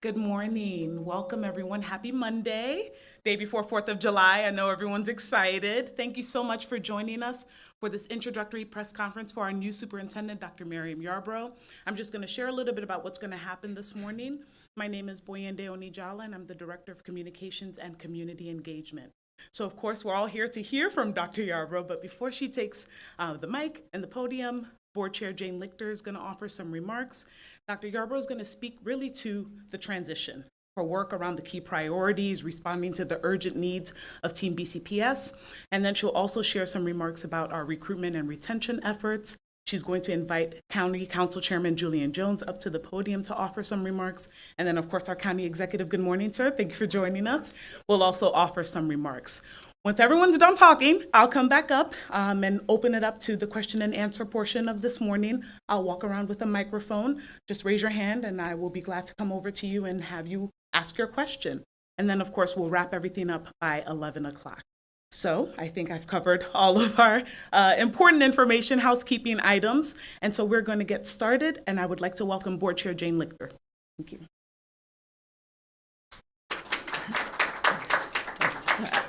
Good morning. Welcome, everyone. Happy Monday, day before 4th of July. I know everyone's excited. Thank you so much for joining us for this introductory press conference for our new superintendent, Dr. Miriam Yarbrough. I'm just going to share a little bit about what's going to happen this morning. My name is Boyende Onijala, and I'm the Director of Communications and Community Engagement. So, of course, we're all here to hear from Dr. Yarbrough, but before she takes the mic and the podium, Board Chair Jane Lichter is going to offer some remarks. Dr. Yarbrough is going to speak really to the transition, her work around the key priorities, responding to the urgent needs of Team BCPS, and then she'll also share some remarks about our recruitment and retention efforts. She's going to invite County Council Chairman Julian Jones up to the podium to offer some remarks. And then, of course, our County Executive, good morning, sir. Thank you for joining us. We'll also offer some remarks. Once everyone's done talking, I'll come back up and open it up to the question and answer portion of this morning. I'll walk around with a microphone. Just raise your hand and I will be glad to come over to you and have you ask your question. And then, of course, we'll wrap everything up by 11 o'clock. So I think I've covered all of our important information, housekeeping items. And so we're going to get started. And I would like to welcome Board Chair Jane Lichter. Thank you.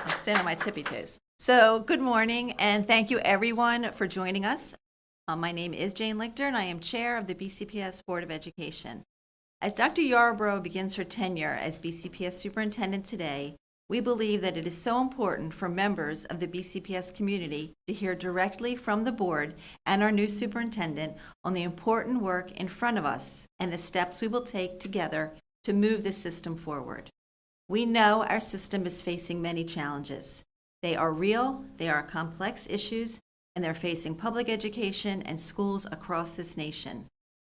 I'll stand on my tippy toes. So good morning, and thank you everyone for joining us. My name is Jane Lichter, and I am Chair of the BCPS Board of Education. As Dr. Yarbrough begins her tenure as BCPS Superintendent today, we believe that it is so important for members of the BCPS community to hear directly from the board and our new superintendent on the important work in front of us and the steps we will take together to move the system forward. We know our system is facing many challenges. They are real, they are complex issues, and they're facing public education and schools across this nation.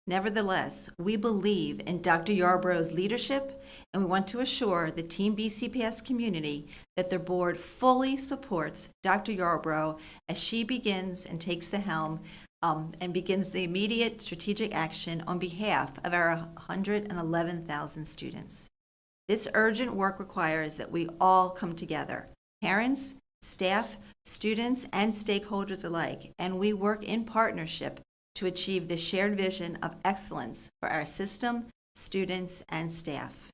Nevertheless, we believe in Dr. Yarbrough's leadership, and we want to assure the Team BCPS community that the board fully supports Dr. Yarbrough as she begins and takes the helm and begins the immediate strategic action on behalf of our 111,000 students. This urgent work requires that we all come together, parents, staff, students, and stakeholders alike, and we work in partnership to achieve the shared vision of excellence for our system, students, and staff.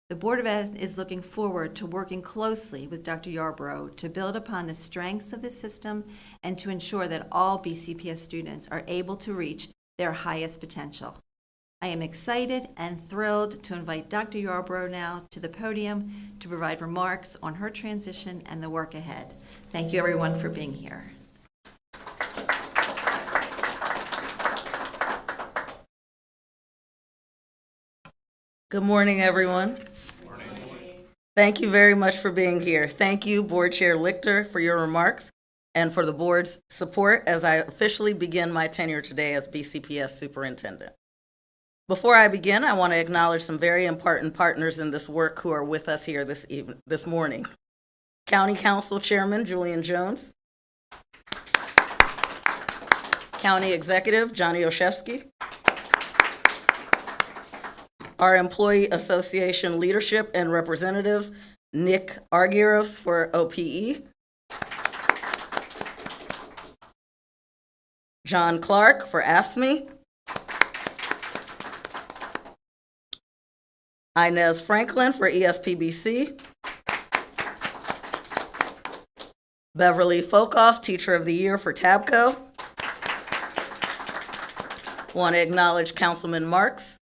The Board of Ed is looking forward to working closely with Dr. Yarbrough to build upon the strengths of the system and to ensure that all BCPS students are able to reach their highest potential. I am excited and thrilled to invite Dr. Yarbrough now to the podium to provide remarks on her transition and the work ahead. Thank you, everyone, for being here. Good morning, everyone. Good morning. Thank you very much for being here. Thank you, Board Chair Lichter, for your remarks and for the board's support as I officially begin my tenure today as BCPS Superintendent. Before I begin, I want to acknowledge some very important partners in this work who are with us here this morning. County Council Chairman Julian Jones, County Executive Johnny Oshevsky, our Employee Association leadership and representatives, Nick Argyros for OPE, John Clark for AFSCME, Inez Franklin for ESPBC, Beverly Folkoff, Teacher of the Year for TABCO. Want to acknowledge Councilman Marks.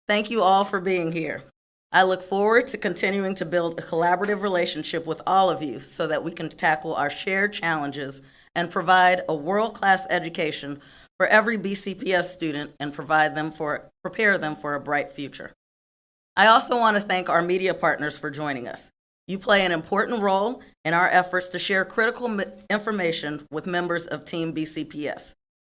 Thank you all for being here. I look forward to continuing to build a collaborative relationship with all of you so that we can tackle our shared challenges and provide a world-class education for every BCPS student and prepare them for a bright future. I also want to thank our media partners for joining us. You play an important role in our efforts to share critical information with members of Team BCPS.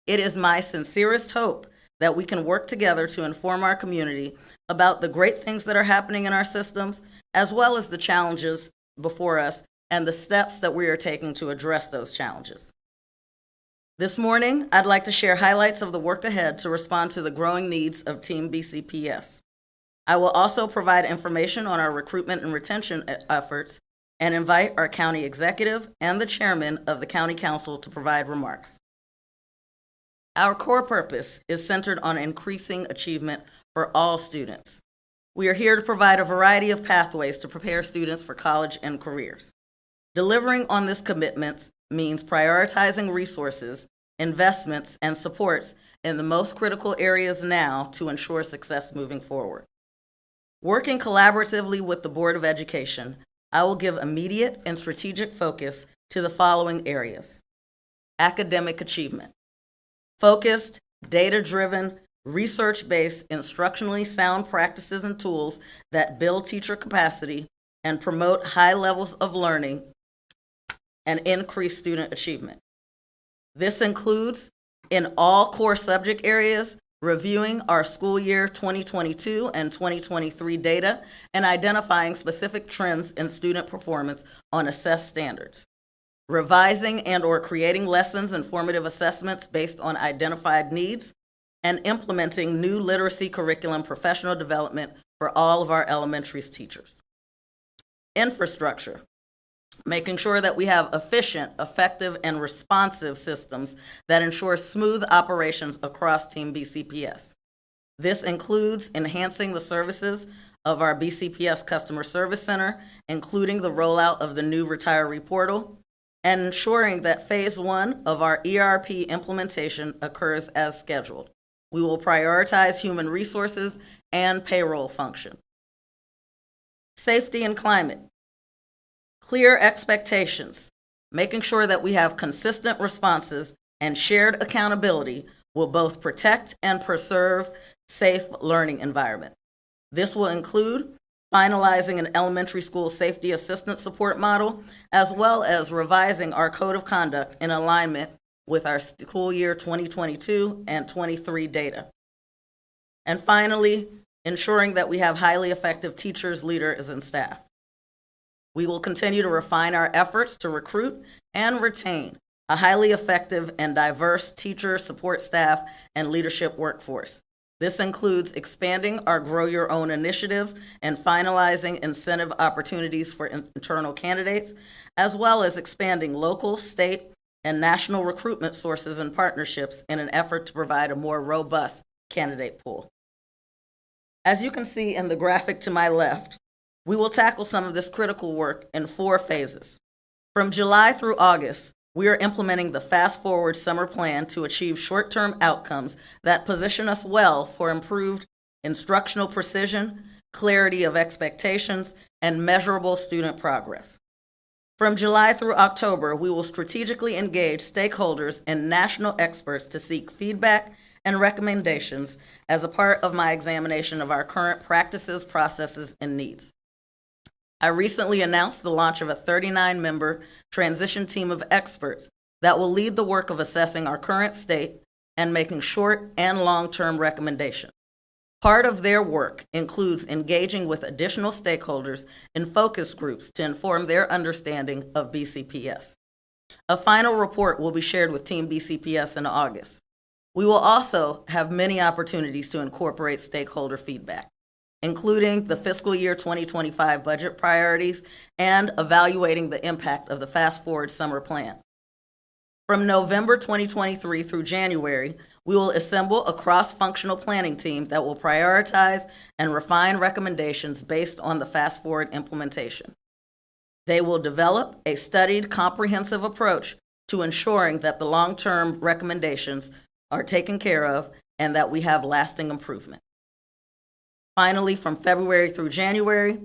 It is my sincerest hope that we can work together to inform our community about the great things that are happening in our systems, as well as the challenges before us and the steps that we are taking to address those challenges. This morning, I'd like to share highlights of the work ahead to respond to the growing needs of Team BCPS. I will also provide information on our recruitment and retention efforts and invite our county executive and the chairman of the county council to provide remarks. Our core purpose is centered on increasing achievement for all students. We are here to provide a variety of pathways to prepare students for college and careers. Delivering on this commitment means prioritizing resources, investments, and supports in the most critical areas now to ensure success moving forward. Working collaboratively with the Board of Education, I will give immediate and strategic focus to the following areas: academic achievement, focused, data-driven, research-based, instructionally sound practices and tools that build teacher capacity and promote high levels of learning and increase student achievement. This includes, in all core subject areas, reviewing our school year 2022 and 2023 data and identifying specific trends in student performance on assessed standards, revising and/or creating lessons and formative assessments based on identified needs, and implementing new literacy curriculum professional development for all of our elementary teachers. Infrastructure, making sure that we have efficient, effective, and responsive systems that ensure smooth operations across Team BCPS. This includes enhancing the services of our BCPS Customer Service Center, including the rollout of the new retiree portal, and ensuring that Phase 1 of our ERP implementation occurs as scheduled. We will prioritize human resources and payroll function. Safety and climate. Clear expectations, making sure that we have consistent responses and shared accountability will both protect and preserve safe learning environment. This will include finalizing an elementary school safety assistance support model, as well as revising our code of conduct in alignment with our school year 2022 and 23 data. And finally, ensuring that we have highly effective teachers, leaders, and staff. We will continue to refine our efforts to recruit and retain a highly effective and diverse teacher, support staff, and leadership workforce. This includes expanding our Grow Your Own initiatives and finalizing incentive opportunities for internal candidates, as well as expanding local, state, and national recruitment sources and partnerships in an effort to provide a more robust candidate pool. As you can see in the graphic to my left, we will tackle some of this critical work in 4 phases. From July through August, we are implementing the Fast Forward Summer Plan to achieve short-term outcomes that position us well for improved instructional precision, clarity of expectations, and measurable student progress. From July through October, we will strategically engage stakeholders and national experts to seek feedback and recommendations as a part of my examination of our current practices, processes, and needs. I recently announced the launch of a 39-member transition team of experts that will lead the work of assessing our current state and making short and long-term recommendations. Part of their work includes engaging with additional stakeholders in focus groups to inform their understanding of BCPS. A final report will be shared with Team BCPS in August. We will also have many opportunities to incorporate stakeholder feedback, including the fiscal year 2025 budget priorities and evaluating the impact of the Fast Forward Summer Plan. From November 2023 through January, we will assemble a cross-functional planning team that will prioritize and refine recommendations based on the Fast Forward implementation. They will develop a studied, comprehensive approach to ensuring that the long-term recommendations are taken care of and that we have lasting improvement. Finally, from February through January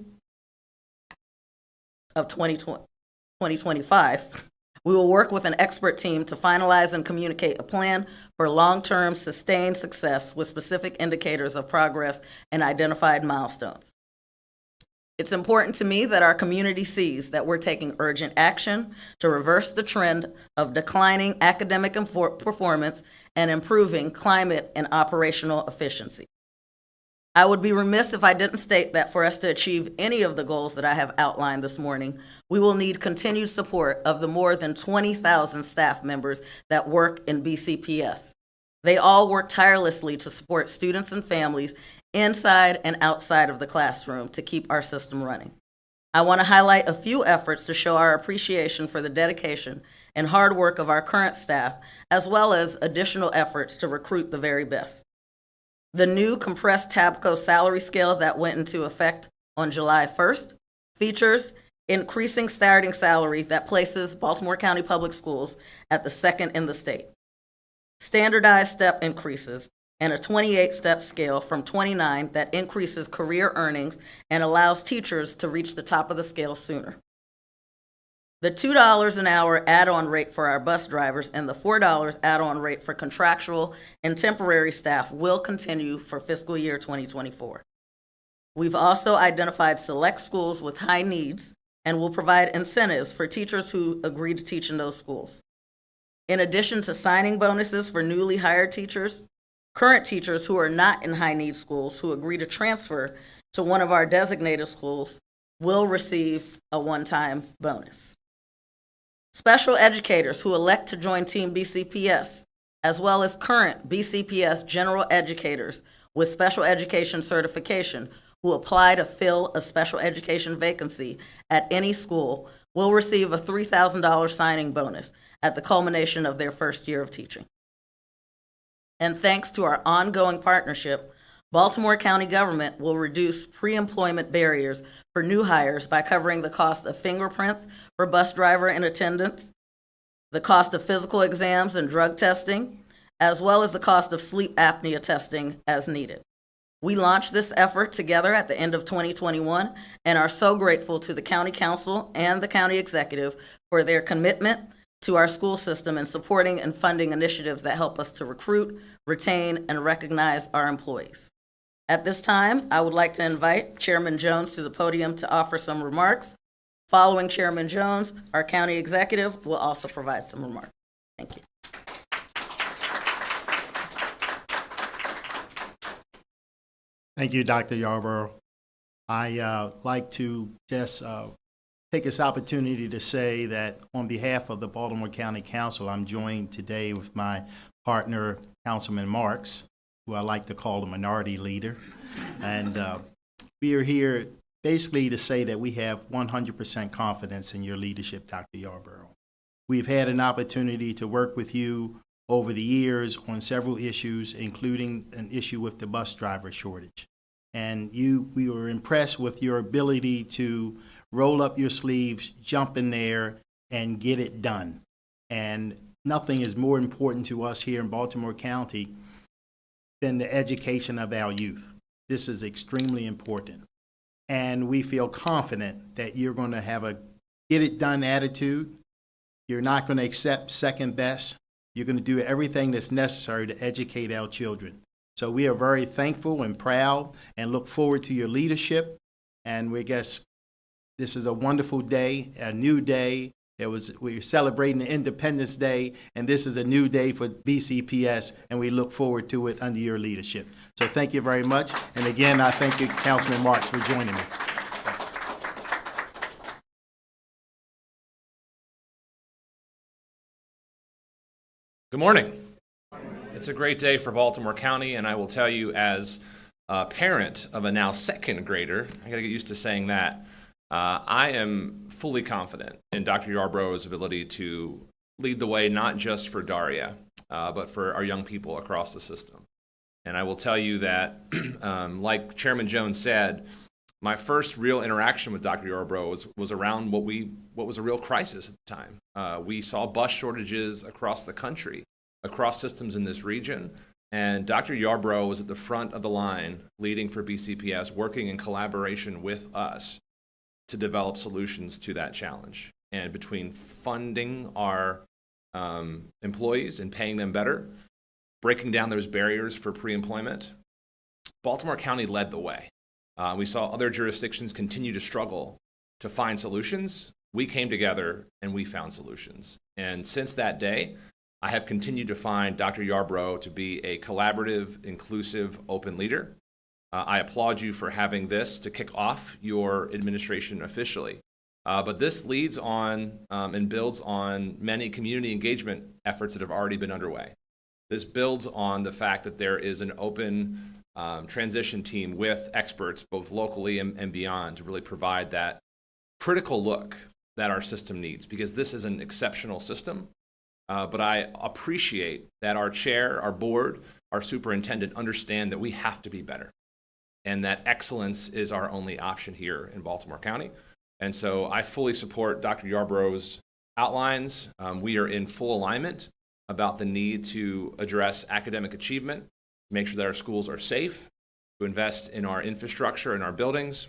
of 2025, we will work with an expert team to finalize and communicate a plan for long-term sustained success with specific indicators of progress and identified milestones. It's important to me that our community sees that we're taking urgent action to reverse the trend of declining academic performance and improving climate and operational efficiency. I would be remiss if I didn't state that for us to achieve any of the goals that I have outlined this morning, we will need continued support of the more than 20,000 staff members that work in BCPS. They all work tirelessly to support students and families inside and outside of the classroom to keep our system running. I want to highlight a few efforts to show our appreciation for the dedication and hard work of our current staff, as well as additional efforts to recruit the very best. The new compressed TABCO salary scale that went into effect on July 1st features increasing starting salary that places Baltimore County Public Schools at the second in the state, standardized step increases, and a 28-step scale from 29 that increases career earnings and allows teachers to reach the top of the scale sooner. The $2 an hour add-on rate for our bus drivers and the $4 add-on rate for contractual and temporary staff will continue for fiscal year 2024. We've also identified select schools with high needs and will provide incentives for teachers who agree to teach in those schools. In addition to signing bonuses for newly hired teachers, current teachers who are not in high-need schools who agree to transfer to one of our designated schools will receive a one-time bonus. Special educators who elect to join Team BCPS, as well as current BCPS general educators with special education certification who apply to fill a special education vacancy at any school, will receive a $3,000 signing bonus at the culmination of their first year of teaching. And thanks to our ongoing partnership, Baltimore County government will reduce pre-employment barriers for new hires by covering the cost of fingerprints for bus driver and attendants, the cost of physical exams and drug testing, as well as the cost of sleep apnea testing as needed. We launched this effort together at the end of 2021 and are so grateful to the County Council and the County Executive for their commitment to our school system and supporting and funding initiatives that help us to recruit, retain, and recognize our employees. At this time, I would like to invite Chairman Jones to the podium to offer some remarks. Following Chairman Jones, our County Executive will also provide some remarks. Thank you. Thank you, Dr. Yarbrough. I like to just take this opportunity to say that on behalf of the Baltimore County Council, I'm joined today with my partner, Councilman Marks, who I like to call the minority leader. And we are here basically to say that we have 100% confidence in your leadership, Dr. Yarbrough. We've had an opportunity to work with you over the years on several issues, including an issue with the bus driver shortage. And we were impressed with your ability to roll up your sleeves, jump in there, and get it done. And nothing is more important to us here in Baltimore County than the education of our youth. This is extremely important. And we feel confident that you're going to have a get-it-done attitude. You're not going to accept second best. You're going to do everything that's necessary to educate our children. So we are very thankful and proud and look forward to your leadership. And we guess this is a wonderful day, a new day. We're celebrating Independence Day, and this is a new day for BCPS, and we look forward to it under your leadership. So thank you very much. And again, I thank you, Councilman Marks, for joining me. Good morning. It's a great day for Baltimore County, and I will tell you, as a parent of a now second grader, I got to get used to saying that, I am fully confident in Dr. Yarbrough's ability to lead the way, not just for Daria, but for our young people across the system. And I will tell you that, like Chairman Jones said, my first real interaction with Dr. Yarbrough was around what was a real crisis at the time. We saw bus shortages across the country, across systems in this region, and Dr. Yarbrough was at the front of the line, leading for BCPS, working in collaboration with us to develop solutions to that challenge. And between funding our employees and paying them better, breaking down those barriers for pre-employment, Baltimore County led the way. We saw other jurisdictions continue to struggle to find solutions. We came together and we found solutions. And since that day, I have continued to find Dr. Yarbrough to be a collaborative, inclusive, open leader. I applaud you for having this to kick off your administration officially. But this leads on and builds on many community engagement efforts that have already been underway. This builds on the fact that there is an open transition team with experts both locally and beyond to really provide that critical look that our system needs, because this is an exceptional system. But I appreciate that our chair, our board, our superintendent understand that we have to be better, and that excellence is our only option here in Baltimore County. And so I fully support Dr. Yarbrough's outlines. We are in full alignment about the need to address academic achievement, make sure that our schools are safe, to invest in our infrastructure and our buildings,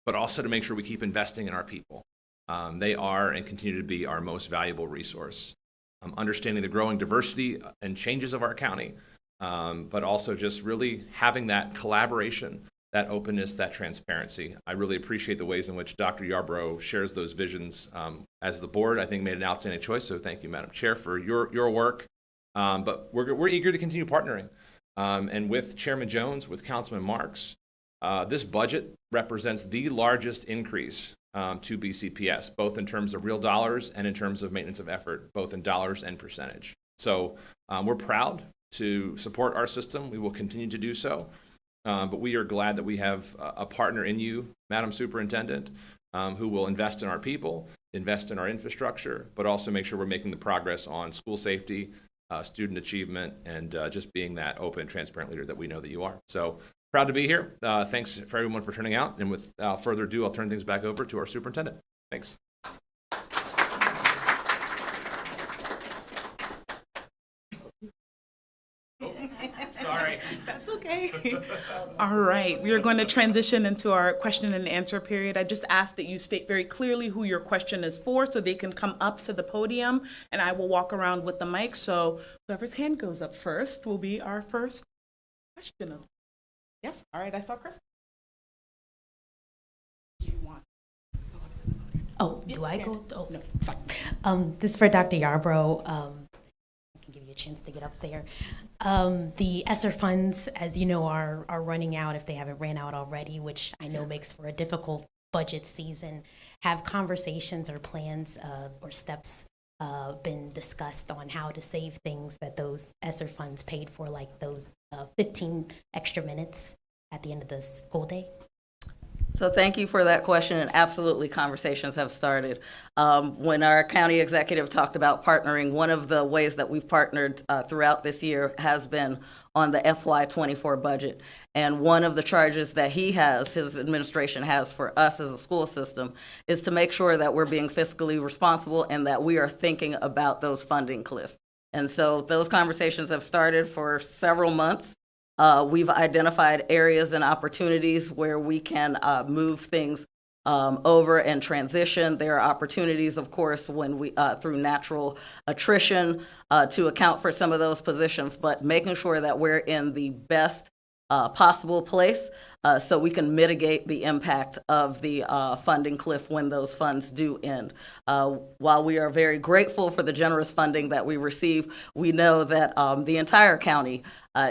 but also to make sure we keep investing in our people. They are and continue to be our most valuable resource. Understanding the growing diversity and changes of our county, but also just really having that collaboration, that openness, that transparency. I really appreciate the ways in which Dr. Yarbrough shares those visions. As the board, I think, made an outstanding choice, so thank you, Madam Chair, for your work. But we're eager to continue partnering. And with Chairman Jones, with Councilman Marks, this budget represents the largest increase to BCPS, both in terms of real dollars and in terms of maintenance of effort, both in dollars and percentage. So we're proud to support our system. We will continue to do so. But we are glad that we have a partner in you, Madam Superintendent, who will invest in our people, invest in our infrastructure, but also make sure we're making the progress on school safety, student achievement, and just being that open and transparent leader that we know that you are. So proud to be here. Thanks for everyone for turning out. And without further ado, I'll turn things back over to our superintendent. Thanks. Sorry. That's okay. All right, we are going to transition into our question and answer period. I just ask that you state very clearly who your question is for so they can come up to the podium, and I will walk around with the mic. So whoever's hand goes up first will be our first question. Yes, all right, I saw Chris. Do you want to go up to the podium? Oh, do I go? Oh, No, it's fine. this is for Dr. Yarbrough. I can give you a chance to get up there. The ESSER funds, as you know, are running out if they haven't ran out already, which I know makes for a difficult budget season. Have conversations or plans or steps been discussed on how to save things that those ESSER funds paid for, like those 15 extra minutes at the end of the school day? So thank you for that question, and absolutely conversations have started. When our county executive talked about partnering, one of the ways that we've partnered throughout this year has been on the FY24 budget. And one of the charges that his administration has for us as a school system is to make sure that we're being fiscally responsible and that we are thinking about those funding cliffs. And so those conversations have started for several months. We've identified areas and opportunities where we can move things over and transition. There are opportunities, of course, when we through natural attrition to account for some of those positions, but making sure that we're in the best possible place so we can mitigate the impact of the funding cliff when those funds do end. While we are very grateful for the generous funding that we receive, we know that the entire county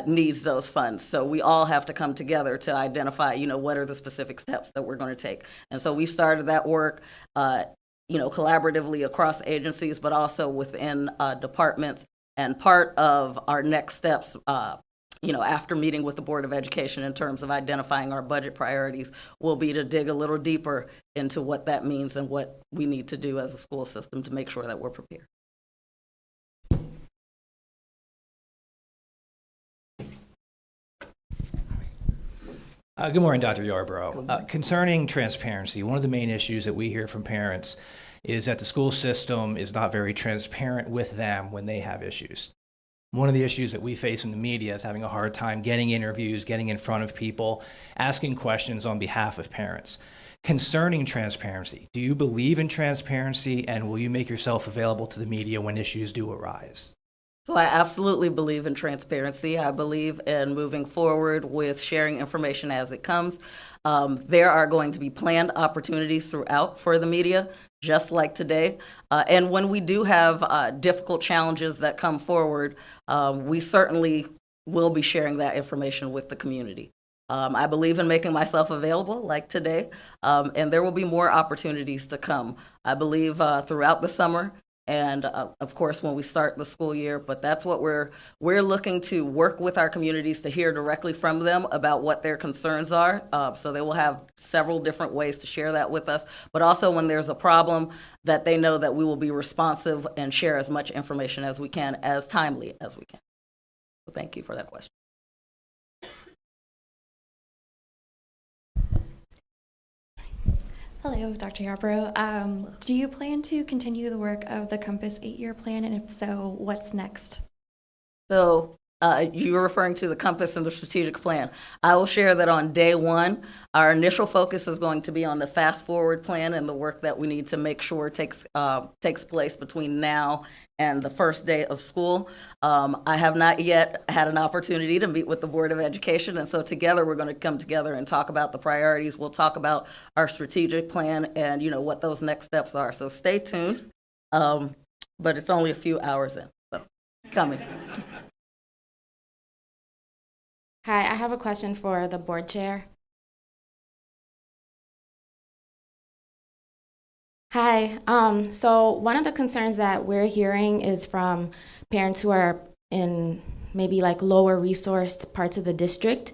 needs those funds. So we all have to come together to identify, what are the specific steps that we're going to take. And so we started that work, collaboratively across agencies, but also within departments. And part of our next steps, after meeting with the Board of Education in terms of identifying our budget priorities, will be to dig a little deeper into what that means and what we need to do as a school system to make sure that we're prepared. Good morning, Dr. Yarbrough. Concerning transparency, one of the main issues that we hear from parents is that the school system is not very transparent with them when they have issues. One of the issues that we face in the media is having a hard time getting interviews, getting in front of people, asking questions on behalf of parents. Concerning transparency, do you believe in transparency, and will you make yourself available to the media when issues do arise? So I absolutely believe in transparency. I believe in moving forward with sharing information as it comes. There are going to be planned opportunities throughout for the media, just like today. And when we do have difficult challenges that come forward, we certainly will be sharing that information with the community. I believe in making myself available, like today, and there will be more opportunities to come. I believe throughout the summer, and of course, when we start the school year. But that's what we're looking to work with our communities to hear directly from them about what their concerns are. So they will have several different ways to share that with us. But also when there's a problem, that they know that we will be responsive and share as much information as we can, as timely as we can. So thank you for that question. Hello, Dr. Yarbrough. Do you plan to continue the work of the Compass 8-year plan, and if so, what's next? So you're referring to the Compass and the strategic plan. I will share that on day one, our initial focus is going to be on the fast forward plan and the work that we need to make sure takes place between now and the first day of school. I have not yet had an opportunity to meet with the Board of Education, and so together we're going to come together and talk about the priorities. We'll talk about our strategic plan and what those next steps are. So stay tuned, but it's only a few hours in, so coming. Hi, I have a question for the board chair. Hi, so one of the concerns that we're hearing is from parents who are in maybe like lower resourced parts of the district.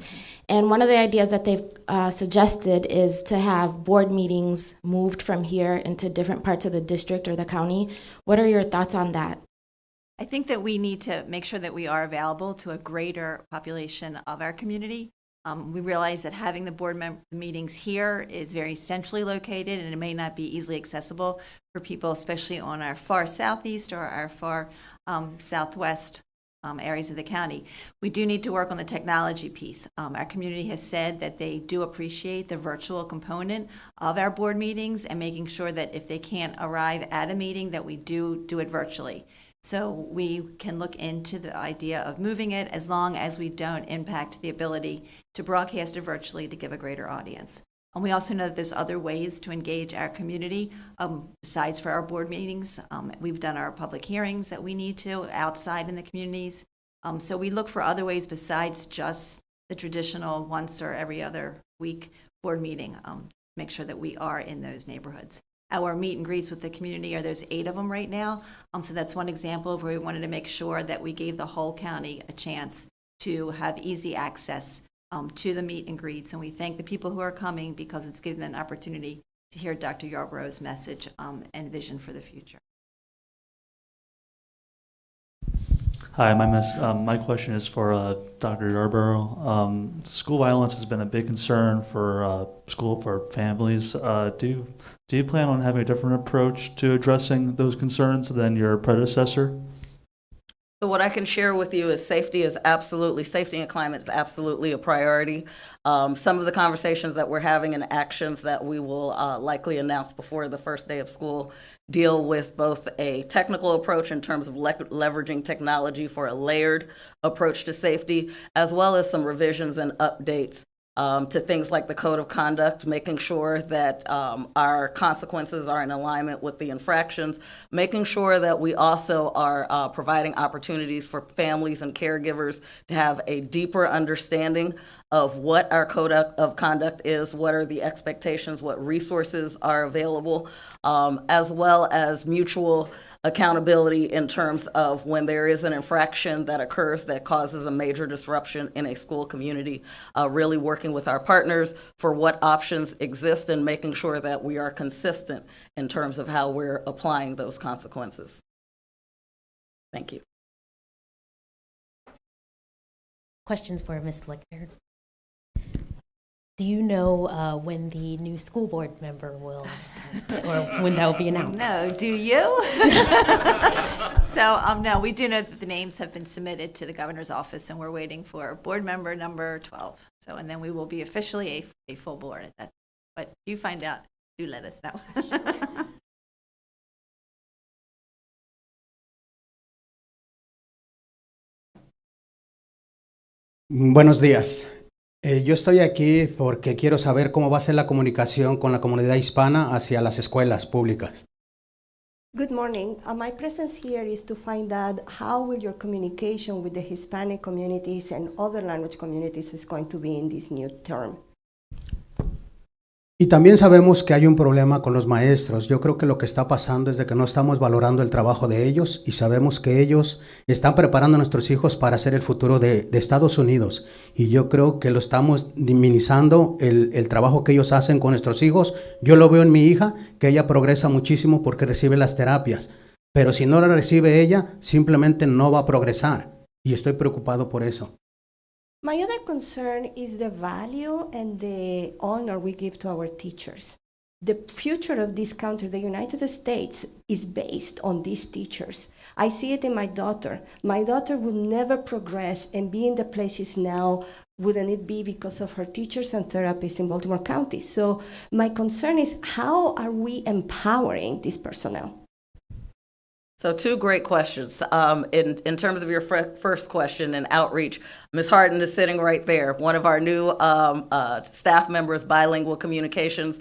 And one of the ideas that they've suggested is to have board meetings moved from here into different parts of the district or the county. What are your thoughts on that? I think that we need to make sure that we are available to a greater population of our community. We realize that having the board meetings here is very centrally located, and it may not be easily accessible for people, especially on our far southeast or our far southwest areas of the county. We do need to work on the technology piece. Our community has said that they do appreciate the virtual component of our board meetings and making sure that if they can't arrive at a meeting, that we do it virtually. So we can look into the idea of moving it as long as we don't impact the ability to broadcast it virtually to give a greater audience. And we also know that there's other ways to engage our community besides for our board meetings. We've done our public hearings that we need to outside in the communities. So we look for other ways besides just the traditional once or every other week board meeting, make sure that we are in those neighborhoods. Our meet and greets with the community there's 8 of them right now. So that's one example of where we wanted to make sure that we gave the whole county a chance to have easy access to the meet and greets. And we thank the people who are coming because it's given them an opportunity to hear Dr. Yarbrough's message and vision for the future. Hi, my question is for Dr. Yarbrough. School violence has been a big concern for families. Do you plan on having a different approach to addressing those concerns than your predecessor? So what I can share with you is safety and climate is absolutely a priority. Some of the conversations that we're having and actions that we will likely announce before the first day of school deal with both a technical approach in terms of leveraging technology for a layered approach to safety, as well as some revisions and updates to things like the code of conduct, making sure that our consequences are in alignment with the infractions, making sure that we also are providing opportunities for families and caregivers to have a deeper understanding of what our code of conduct is, what are the expectations, what resources are available, as well as mutual accountability in terms of when there is an infraction that occurs that causes a major disruption in a school community, really working with our partners for what options exist and making sure that we are consistent in terms of how we're applying those consequences. Thank you. Questions for Ms. Lichter. Do you know when the new school board member will start or when that will be announced? No, do you? So, no, we do know that the names have been submitted to the governor's office and we're waiting for board member number 12. So, and then we will be officially a full board at that. But if you find out, do let us know. Buenos días. Yo estoy aquí porque quiero saber cómo va a ser la comunicación con la comunidad hispana hacia las escuelas públicas. Good morning. My presence here is to find out how will your communication with the Hispanic communities and other language communities is going to be in this new term. Y también sabemos que hay un problema con los maestros. Yo creo que lo que está pasando es de que no estamos valorando el trabajo de ellos y sabemos que ellos están preparando a nuestros hijos para ser el futuro de Estados Unidos. Y yo creo que lo estamos minimizando el trabajo que ellos hacen con nuestros hijos. Yo lo veo en mi hija, que ella progresa muchísimo porque recibe las terapias. Pero si no la recibe ella, simplemente no va a progresar. Y estoy preocupado por eso. My other concern is the value and the honor we give to our teachers. The future of this country, the United States, is based on these teachers. I see it in my daughter. My daughter will never progress and be in the place she's now, wouldn't it be because of her teachers and therapists in Baltimore County? So my concern is, how are we empowering this personnel? So two great questions. In terms of your first question and outreach, Ms. Harden is sitting right there, one of our new staff members, bilingual communications.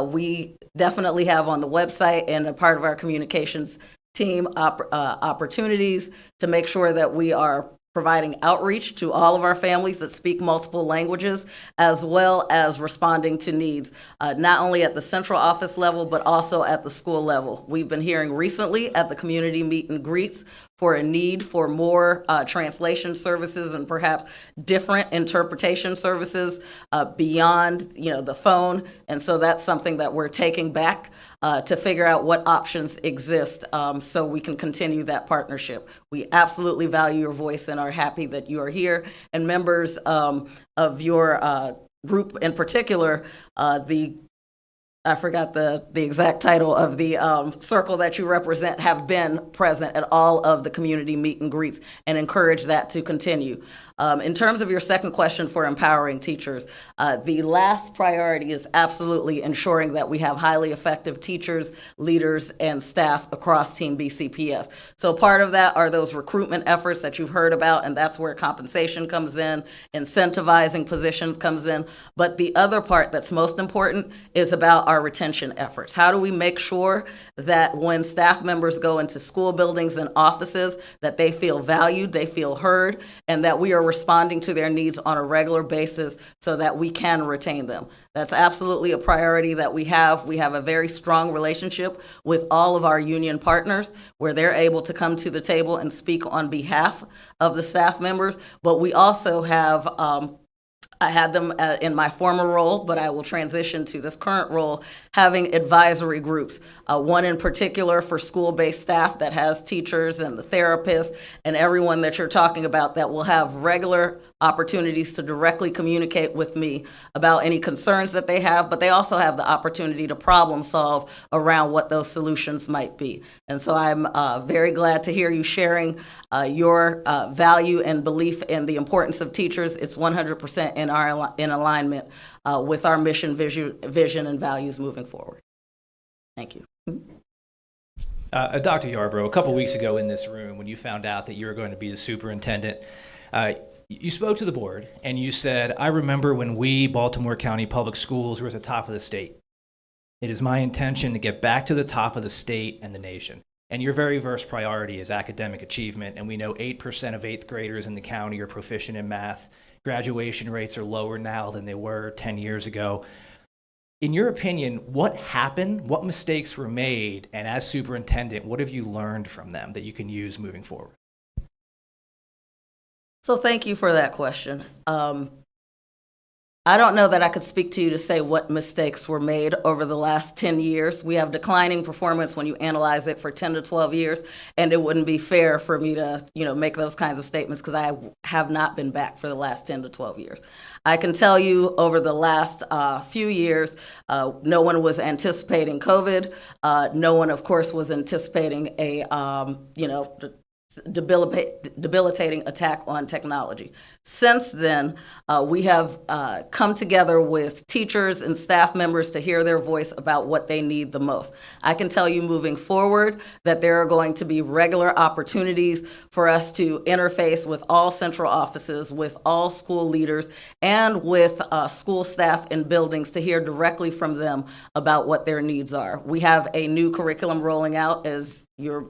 We definitely have on the website and a part of our communications team opportunities to make sure that we are providing outreach to all of our families that speak multiple languages, as well as responding to needs, not only at the central office level, but also at the school level. We've been hearing recently at the community meet and greets for a need for more translation services and perhaps different interpretation services beyond, the phone. And so that's something that we're taking back to figure out what options exist so we can continue that partnership. We absolutely value your voice and are happy that you are here. And members of your group in particular, I forgot the exact title of the circle that you represent, have been present at all of the community meet and greets and encourage that to continue. In terms of your second question for empowering teachers, the last priority is absolutely ensuring that we have highly effective teachers, leaders, and staff across Team BCPS. So part of that are those recruitment efforts that you've heard about, and that's where compensation comes in, incentivizing positions comes in. But the other part that's most important is about our retention efforts. How do we make sure that when staff members go into school buildings and offices, that they feel valued, they feel heard, and that we are responding to their needs on a regular basis so that we can retain them. That's absolutely a priority that we have. We have a very strong relationship with all of our union partners where they're able to come to the table and speak on behalf of the staff members. But we also have I had them in my former role, but I will transition to this current role, having advisory groups. One in particular for school-based staff that has teachers and the therapists and everyone that you're talking about that will have regular opportunities to directly communicate with me about any concerns that they have, but they also have the opportunity to problem solve around what those solutions might be. And so I'm very glad to hear you sharing your value and belief in the importance of teachers. It's 100% in alignment with our mission, vision, and values moving forward. Thank you. Dr. Yarbrough, a couple weeks ago in this room, when you found out that you were going to be the superintendent, you spoke to the board and you said, I remember when we, Baltimore County Public Schools, were at the top of the state. It is my intention to get back to the top of the state and the nation. And your very first priority is academic achievement, and we know 8% of 8th graders in the county are proficient in math. Graduation rates are lower now than they were 10 years ago. In your opinion, what happened? What mistakes were made? And as superintendent, what have you learned from them that you can use moving forward? So thank you for that question. I don't know that I could speak to you to say what mistakes were made over the last 10 years. We have declining performance when you analyze it for 10 to 12 years, and it wouldn't be fair for me to, make those kinds of statements because I have not been back for the last 10 to 12 years. I can tell you over the last few years, no one was anticipating COVID. No one, of course, was anticipating a, debilitating attack on technology. Since then, we have come together with teachers and staff members to hear their voice about what they need the most. I can tell you moving forward that there are going to be regular opportunities for us to interface with all central offices, with all school leaders, and with school staff in buildings to hear directly from them about what their needs are. We have a new curriculum rolling out, as you're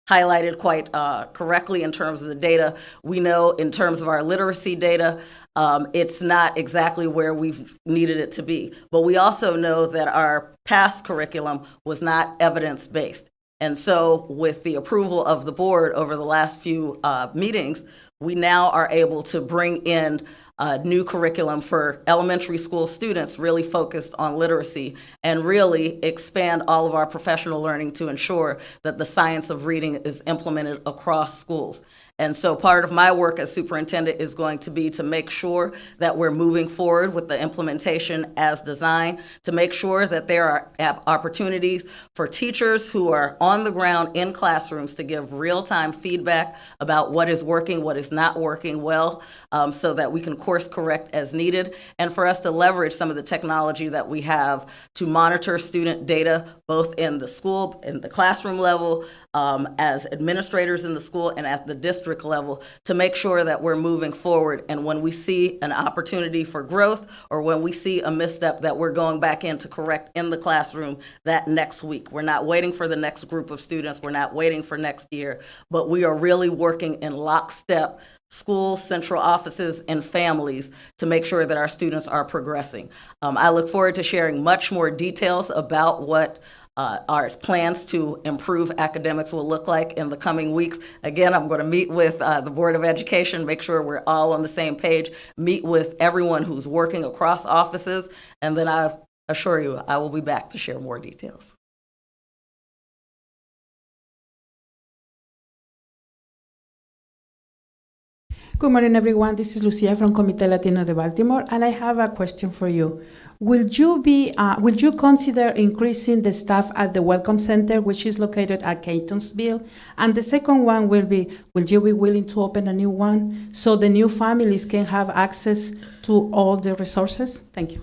highlighted quite correctly in terms of the data. We know in terms of our literacy data, it's not exactly where we've needed it to be. But we also know that our past curriculum was not evidence-based. And so with the approval of the board over the last few meetings, we now are able to bring in new curriculum for elementary school students really focused on literacy and really expand all of our professional learning to ensure that the science of reading is implemented across schools. And so part of my work as superintendent is going to be to make sure that we're moving forward with the implementation as designed, to make sure that there are opportunities for teachers who are on the ground in classrooms to give real-time feedback about what is working, what is not working well, so that we can course correct as needed, and for us to leverage some of the technology that we have to monitor student data, both in the school, in the classroom level, as administrators in the school, and at the district level, to make sure that we're moving forward. And when we see an opportunity for growth, or when we see a misstep, that we're going back in to correct in the classroom that next week. We're not waiting for the next group of students. We're not waiting for next year, but we are really working in lockstep, schools, central offices, and families to make sure that our students are progressing. I look forward to sharing much more details about what our plans to improve academics will look like in the coming weeks. Again, I'm going to meet with the Board of Education, make sure we're all on the same page, meet with everyone who's working across offices, and then I assure you I will be back to share more details. Good morning, everyone. This is Lucia from Comité Latino de Baltimore, and I have a question for you. Will you consider increasing the staff at the Welcome Center, which is located at Catonsville? And the second one will you be willing to open a new one so the new families can have access to all the resources? Thank you.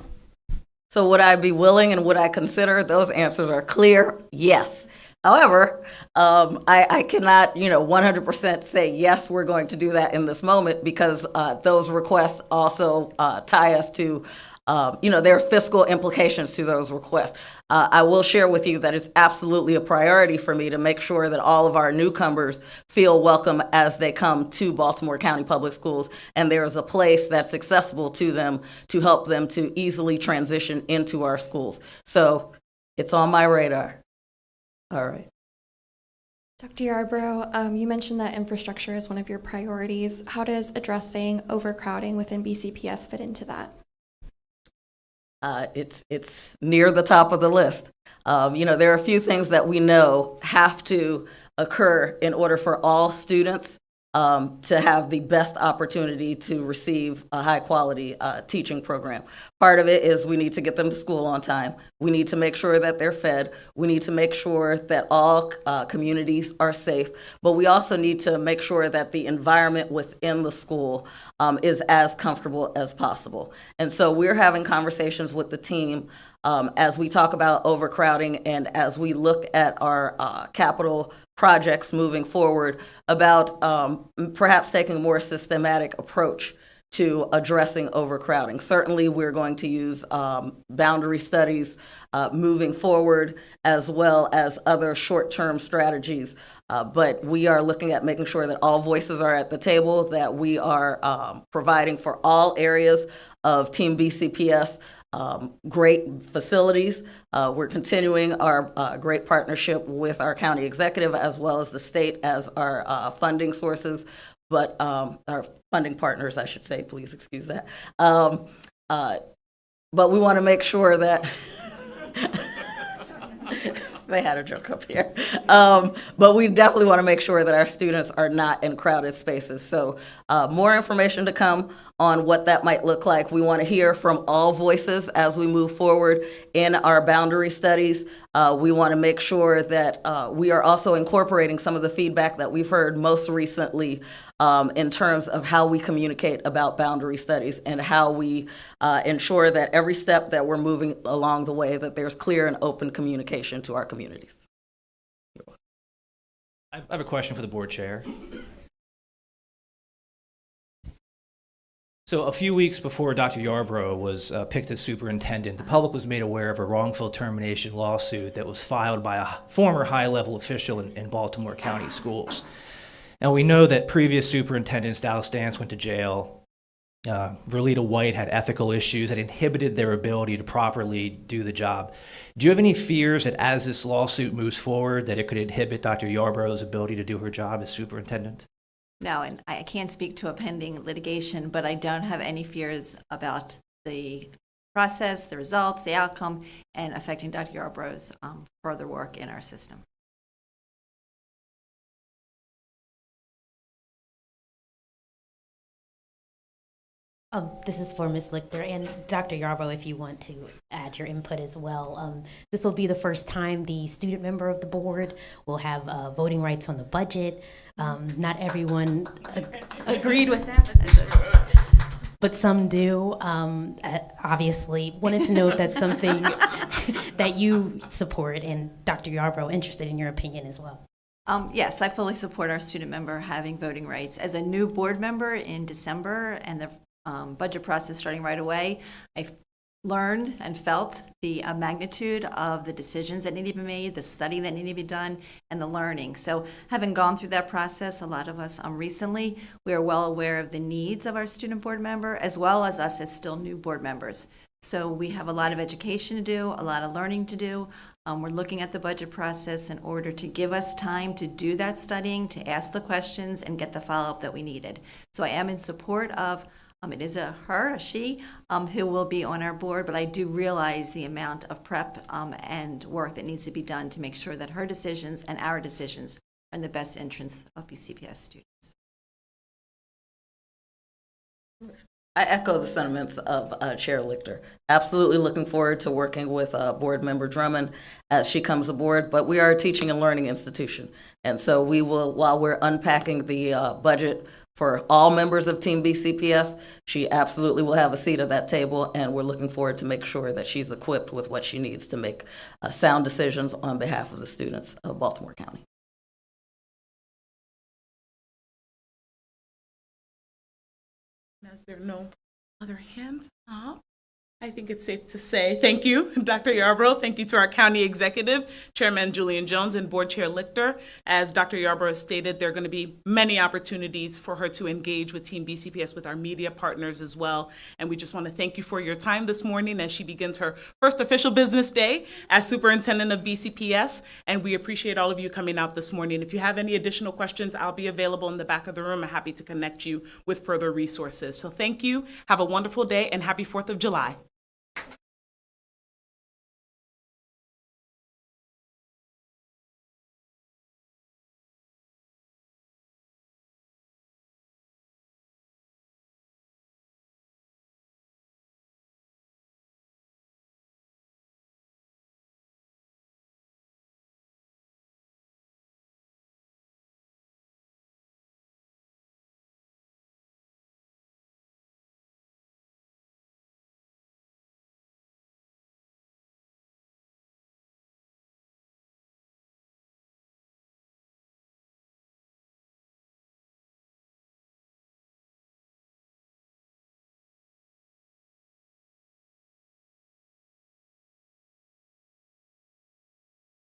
So would I be willing and would I consider? Those answers are clear, yes. However, I cannot, 100% say, yes, we're going to do that in this moment, because those requests also tie us to, there are fiscal implications to those requests. I will share with you that it's absolutely a priority for me to make sure that all of our newcomers feel welcome as they come to Baltimore County Public Schools, and there is a place that's accessible to them to help them to easily transition into our schools. So it's on my radar. All right. Dr. Yarbrough, you mentioned that infrastructure is one of your priorities. How does addressing overcrowding within BCPS fit into that? It's near the top of the list. There are a few things that we know have to occur in order for all students to have the best opportunity to receive a high quality teaching program. Part of it is we need to get them to school on time. We need to make sure that they're fed. We need to make sure that all communities are safe. But we also need to make sure that the environment within the school is as comfortable as possible. And so we're having conversations with the team as we talk about overcrowding and as we look at our capital projects moving forward about perhaps taking a more systematic approach to addressing overcrowding. Certainly, we're going to use boundary studies moving forward, as well as other short-term strategies. But we are looking at making sure that all voices are at the table, that we are providing for all areas of Team BCPS great facilities. We're continuing our great partnership with our county executive as well as the state as our funding sources, but our funding partners, I should say, please excuse that. But we want to make sure that they had a joke up here. But we definitely want to make sure that our students are not in crowded spaces. So more information to come on what that might look like. We want to hear from all voices as we move forward in our boundary studies. We want to make sure that we are also incorporating some of the feedback that we've heard most recently in terms of how we communicate about boundary studies and how we ensure that every step that we're moving along the way, that there's clear and open communication to our communities. I have a question for the board chair. So a few weeks before Dr. Yarbrough was picked as superintendent, the public was made aware of a wrongful termination lawsuit that was filed by a former high-level official in Baltimore County Schools. And we know that previous superintendents, Dallas Dance went to jail. Verlita White had ethical issues that inhibited their ability to properly do the job. Do you have any fears that as this lawsuit moves forward, that it could inhibit Dr. Yarbrough's ability to do her job as superintendent? No, and I can't speak to a pending litigation, but I don't have any fears about the process, the results, the outcome, and affecting Dr. Yarbrough's further work in our system. This is for Ms. Lichter and Dr. Yarbrough, if you want to add your input as well. This will be the first time the student member of the board will have voting rights on the budget. Not everyone agreed with that, but some do. Obviously, wanted to know if that's something that you support, and Dr. Yarbrough, interested in your opinion as well. Yes, I fully support our student member having voting rights. As a new board member in December and the budget process starting right away, I learned and felt the magnitude of the decisions that need to be made, the study that need to be done, and the learning. So having gone through that process, a lot of us recently, we are well aware of the needs of our student board member, as well as us as still new board members. So we have a lot of education to do, a lot of learning to do. We're looking at the budget process in order to give us time to do that studying, to ask the questions, and get the follow-up that we needed. So I am in support of it is a she, who will be on our board, but I do realize the amount of prep and work that needs to be done to make sure that her decisions and our decisions are in the best interest of BCPS students. I echo the sentiments of Chair Lichter. Absolutely looking forward to working with Board Member Drummond as she comes aboard, but we are a teaching and learning institution. And so we will, while we're unpacking the budget for all members of Team BCPS, she absolutely will have a seat at that table, and we're looking forward to make sure that she's equipped with what she needs to make sound decisions on behalf of the students of Baltimore County. As there are no other hands up, I think it's safe to say thank you, Dr. Yarbrough. Thank you to our county executive, Chairman Julian Jones, and Board Chair Lichter. As Dr. Yarbrough stated, there are going to be many opportunities for her to engage with Team BCPS, with our media partners as well. And we just want to thank you for your time this morning as she begins her first official business day as Superintendent of BCPS. And we appreciate all of you coming out this morning. If you have any additional questions, I'll be available in the back of the room. I'm happy to connect you with further resources. So thank you. Have a wonderful day, and happy 4th of July.